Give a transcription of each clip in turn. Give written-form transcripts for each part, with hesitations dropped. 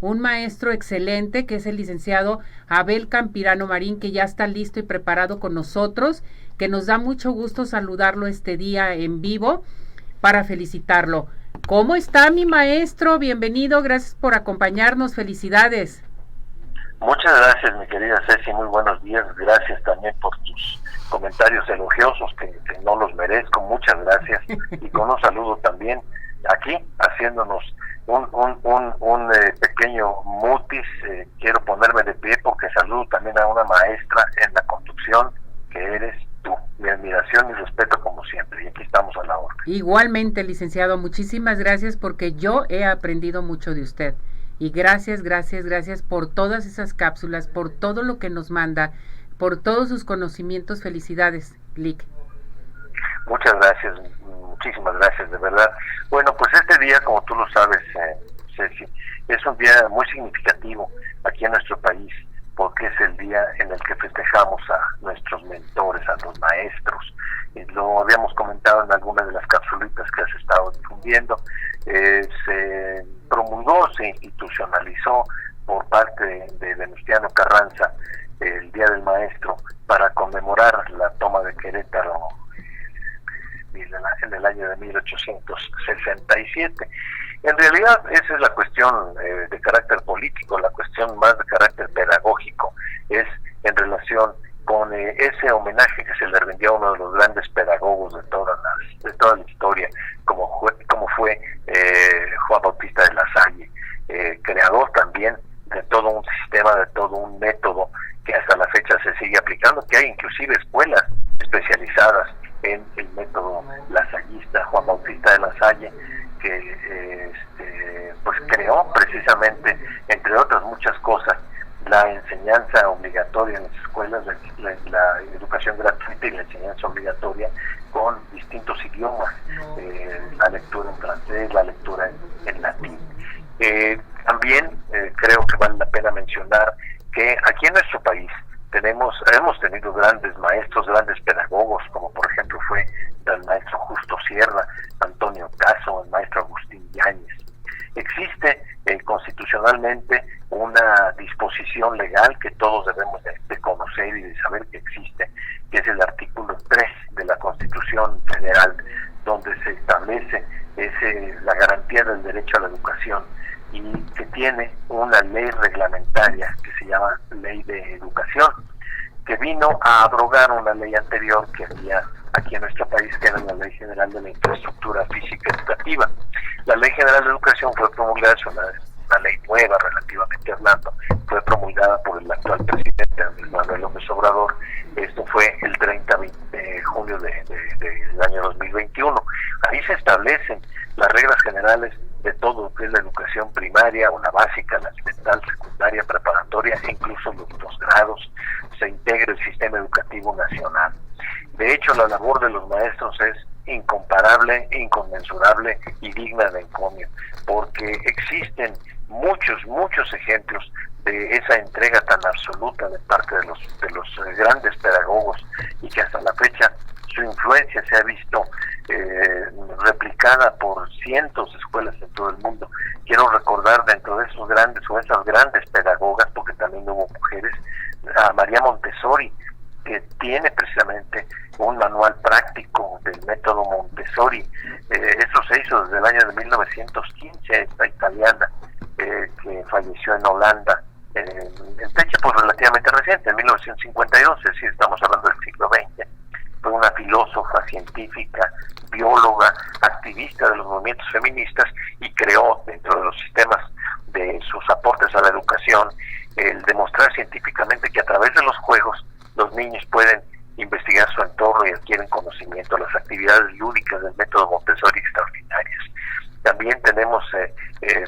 un maestro excelente que es el licenciado Abel Campirano Marín, que ya está listo y preparado con nosotros, que nos da mucho gusto saludarlo este día en vivo para felicitarlo. ¿Cómo está mi maestro? Bienvenido, gracias por acompañarnos, felicidades. Muchas gracias, mi querida Ceci, muy buenos días, gracias también por tus comentarios elogiosos, que no los merezco, muchas gracias, y con un saludo también aquí, haciéndonos un pequeño mutis, quiero ponerme de pie porque saludo también a una maestra en la conducción, que eres tú, mi admiración y respeto como siempre, y aquí estamos a la hora. Igualmente, licenciado, muchísimas gracias porque yo he aprendido mucho de usted. Y gracias, gracias, gracias por todas esas cápsulas, por todo lo que nos manda, por todos sus conocimientos. Felicidades, Lic. Muchas gracias, muchísimas gracias, de verdad. Bueno, pues este día, como tú lo sabes, Ceci, es un día muy significativo aquí en nuestro país, porque es el día en el que festejamos a nuestros mentores, a los maestros. Lo habíamos comentado en algunas de las capsulitas que has estado difundiendo. Se promulgó, se institucionalizó por parte de Venustiano Carranza el Día del Maestro para conmemorar la toma de Querétaro en el año de 1867. En realidad esa es la cuestión de carácter político, la cuestión más de carácter pedagógico es en relación con ese homenaje que se le rindió a uno de los grandes pedagogos de toda la historia, como fue Juan Bautista de La Salle, creador también de todo un sistema, de todo un método que hasta la fecha se sigue aplicando, que hay inclusive escuelas especializadas en el método lasallista. Juan Bautista de La Salle, que pues creó precisamente, entre otras muchas cosas, la enseñanza obligatoria en las escuelas, la educación gratuita y la enseñanza obligatoria con distintos idiomas, la lectura en francés, la lectura en latín. También creo que vale la pena mencionar que aquí en nuestro país hemos tenido grandes maestros, grandes pedagogos, como por ejemplo fue el maestro Justo Sierra, Antonio Caso, el maestro Agustín Yáñez. Existe constitucionalmente una disposición legal que todos debemos de conocer y de saber que existe, que es el artículo 3 de la Constitución Federal, donde se establece la garantía del derecho a la educación, y que tiene una ley reglamentaria que se llama Ley de Educación, que vino a abrogar una ley anterior que había aquí en nuestro país, que era la Ley General de la Infraestructura Física Educativa. La Ley General de Educación fue promulgada, es una ley nueva relativamente hablando, fue promulgada por el actual presidente Andrés Manuel López Obrador. Esto fue el 30 de junio del año 2021. Ahí se establecen las reglas generales de todo lo que es la educación primaria o la básica, la elemental, secundaria, preparatoria e incluso los posgrados. Se integra el sistema educativo nacional. De hecho, la labor de los maestros es incomparable, inconmensurable y digna de encomio, porque existen muchos ejemplos de esa entrega tan absoluta de parte de los grandes pedagogos, y que hasta la fecha su influencia se ha visto replicada por cientos de escuelas en todo el mundo. Quiero recordar dentro de esos grandes o esas grandes pedagogas, porque también hubo mujeres, a María Montessori, que tiene precisamente un manual práctico del método Montessori. Eso se hizo desde el año de 1915, esta italiana que falleció en Holanda, en fecha pues relativamente reciente, en 1952, es decir, estamos hablando del siglo XX. Fue una filósofa, científica, bióloga, activista de los movimientos feministas, y creó dentro de los sistemas de sus aportes a la educación el demostrar científicamente que a través de los juegos los niños pueden investigar su entorno y adquieren conocimiento. Las actividades lúdicas del método Montessori extraordinarias. También tenemos,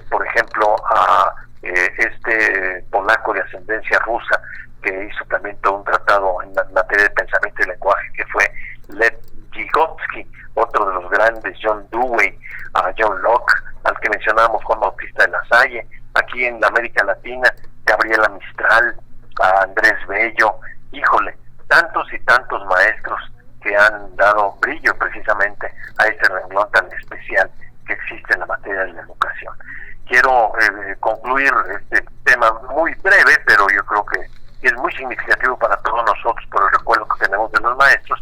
por ejemplo, a este polaco de ascendencia rusa, que hizo también todo un tratado en materia de pensamiento y lenguaje, que fue Lev Vygotsky. Otro de los grandes, John Dewey, a John Locke, al que mencionábamos, Juan Bautista de La Salle. Aquí en la América Latina, Gabriela Mistral, a Andrés Bello. Híjole, tantos y tantos maestros que han dado brillo precisamente a este renglón tan especial que existe en la materia de la educación. quiero concluir este tema muy breve, pero yo creo que es muy significativo para todos nosotros por el recuerdo que tenemos de los maestros,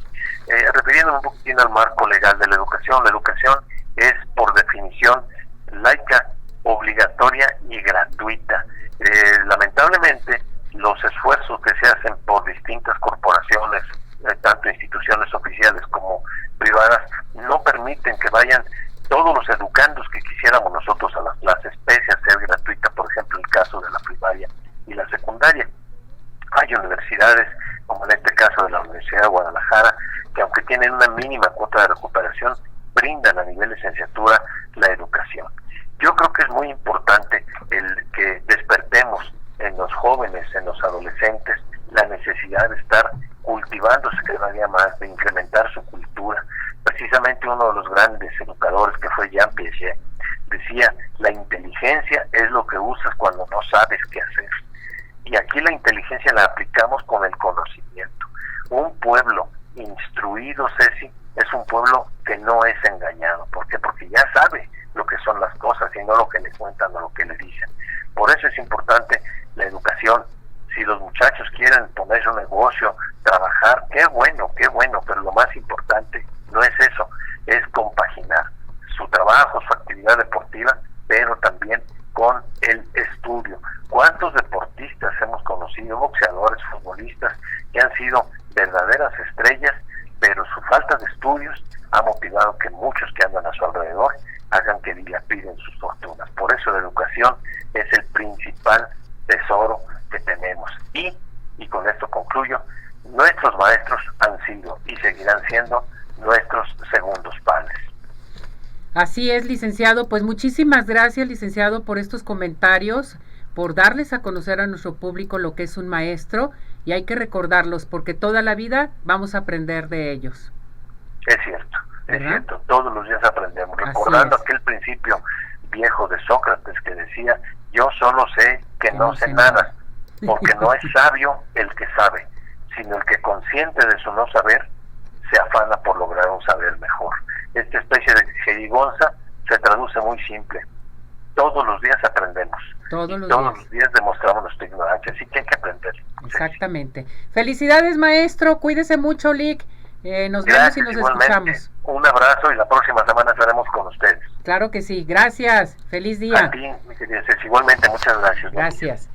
refiriéndome un poquitín al marco legal de la educación. La educación es, por definición, laica, obligatoria y gratuita. Lamentablemente, los esfuerzos que se hacen por distintas corporaciones, tanto instituciones oficiales como privadas, no permiten que vayan todos los educandos que quisiéramos nosotros a las clases, pese a ser gratuita, por ejemplo, el caso de la primaria y la secundaria. Hay universidades, como en este caso de la Universidad de Guadalajara, que aunque tienen una mínima cuota de recuperación, brindan a nivel licenciatura la educación. Yo creo que es muy importante el que despertemos en los jóvenes, en los adolescentes, la necesidad de estar cultivándose cada día más, de incrementar su cultura. Precisamente uno de los grandes educadores, que fue Jean Piaget, decía: la inteligencia es lo que usas cuando no sabes qué hacer. Y aquí la inteligencia la aplicamos con el conocimiento. Un pueblo instruido, Ceci, es un pueblo que no es engañado. ¿Por qué? Porque ya sabe lo que son las cosas y no lo que le cuentan o lo que le dicen. Por eso es importante la educación. Si los muchachos quieren poner un negocio, trabajar, qué bueno, pero lo más importante no es eso, es compaginar su trabajo, su actividad deportiva, pero también con el estudio. ¿Cuántos deportistas hemos conocido, boxeadores, futbolistas, que han sido verdaderas estrellas, pero su falta de estudios ha motivado que muchos que andan a su alrededor hagan que dilapiden sus fortunas? Por eso la educación es el principal tesoro que tenemos. Y con esto concluyo, nuestros maestros han sido y seguirán siendo nuestros segundos padres. Así es, licenciado. Pues muchísimas gracias, licenciado, por estos comentarios, por darles a conocer a nuestro público lo que es un maestro, y hay que recordarlos porque toda la vida vamos a aprender de ellos. Es cierto, todos los días aprendemos, recordando aquel principio viejo de Sócrates que decía: yo solo sé que no sé nada, porque no es sabio el que sabe, sino el que, consciente de su no saber, se afana por lograr un saber mejor. Esta especie de jerigonza se traduce muy simple: todos los días aprendemos, todos los días demostramos nuestra ignorancia, así que hay que aprender. Exactamente. Felicidades, maestro, cuídese mucho, Lic. Nos vemos y nos escuchamos. Un abrazo y la próxima semana estaremos con ustedes. Claro que sí, gracias, feliz día. A ti, mi querida Ceci, igualmente, muchas gracias. Gracias.